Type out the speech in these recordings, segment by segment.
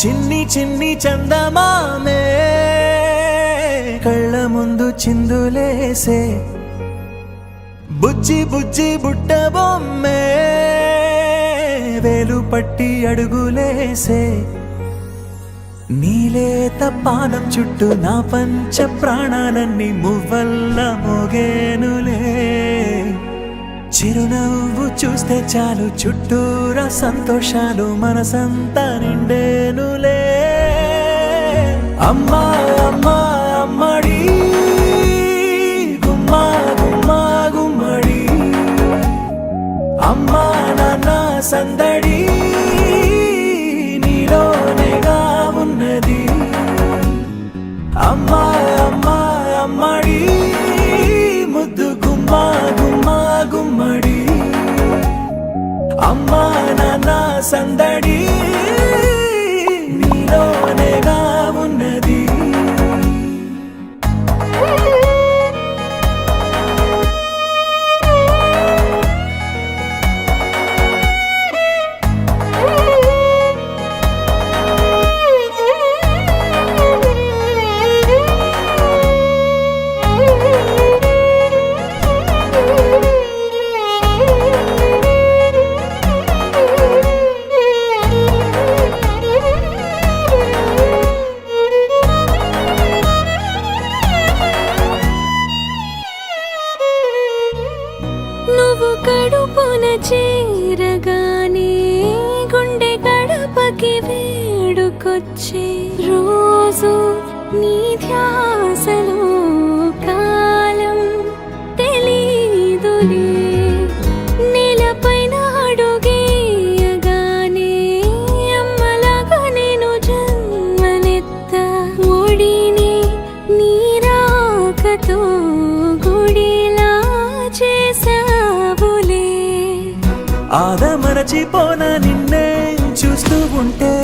చిన్ని చిన్ని చందమామే కళ్ళ ముందు చిందులేసే బుజ్జి బుజ్జి బుట్ట బొమ్మే వేలు పట్టి అడుగులేసే నీలేత పానం చుట్టూ నా పంచ ప్రాణాలన్నీ మువ్వల్ల మోగేనులే చిరునవ్వు చూస్తే చాలు చుట్టూరా సంతోషాలు మనసంతా నిండేనులే అమ్మా అమ్మా అమ్మడి గుమ్మా గుమ్మా గుమ్మడి అమ్మా నాన్న సందడి నీలోనేగా ఉన్నది అమ్మా అమ్మా అమ్మడి ముద్దు గుమ్మా గుమ్మా గుమ్మడి అమ్మా నాన్న సందడి నీలోనేగా ఉన్నది నువ్వు కడుపున చేరగానే గుండె గడపకి వేడుకొచ్చే రోజు నీ ధ్యాసలో కాలం తెలీదులే నేలపైన అడుగేయగానే అమ్మలాగా నేను జన్మనెత్త ఒడిని నీ రాకతో గుడిలా చేసావులే ఆదమరచిపోన నిన్నే చూస్తూ ఉంటే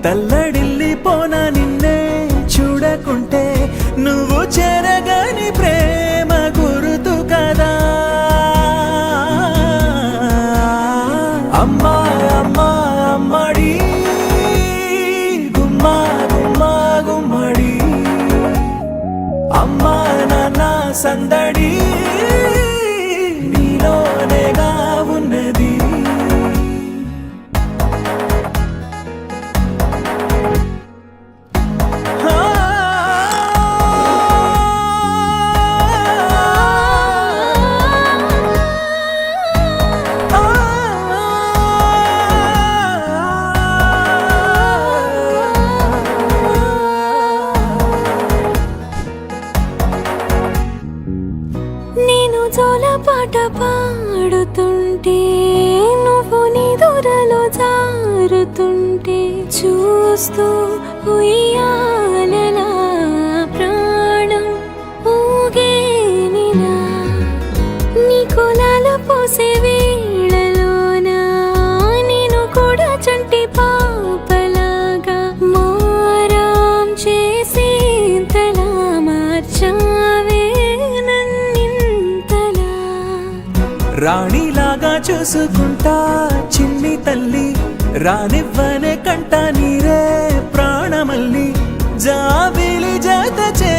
తల్లడిల్లిపోన నిన్నే చూడకుంటే నువ్వు చెరగని ప్రేమ గుర్తు కదా అమ్మా అమ్మా అమ్మడి గుమ్మా గుమ్మా గుమ్మడి అమ్మా నాన్న సందడి నీలోనేగా ఉన్నది నేను జోలపాట పాడుతుంటే నువ్వు నిదురలో జారుతుంటే చూస్తూ ఉయ్యాలలా ప్రాణం ఊగేనిలా నీ కులాల పోసే వేళలోన నేను కూడా చంటి పాపలాగా మారాం చేసేంతలా మార్చావే రాణిలాగా చూసుకుంటా చిన్ని తల్లి రానివ్వనే కంట నీరే ప్రాణమల్లి జాబిలి జత చే